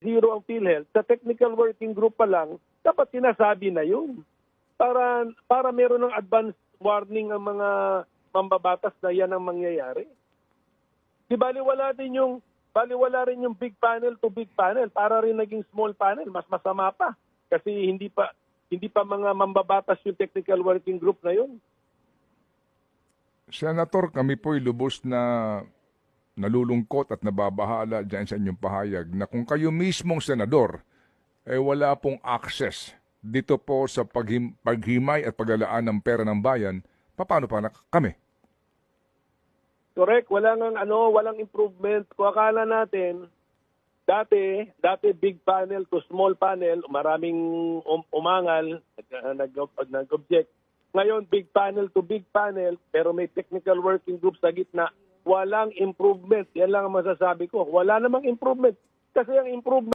zero ang PhilHealth, sa technical working group pa lang, dapat sinasabi na yun. Para meron ng advance warning ang mga mambabatas na yan ang mangyayari. Di baliwala rin yung big panel to big panel, para rin naging small panel, mas masama pa. Kasi hindi pa mga mambabatas yung technical working group na yun. Senator, kami po'y lubos na nalulungkot at nababahala dyan sa inyong pahayag na kung kayo mismong senador, wala pong access dito po sa paghimay at paglalaan ng pera ng bayan, paano pa kami? Correct, walang improvement. Kung akala natin, dati big panel to small panel, maraming umangal, nag-object. Ngayon, big panel to big panel, pero may technical working group sa gitna. Walang improvement. Yan lang ang masasabi ko. Wala namang improvement. Kasi ang improvement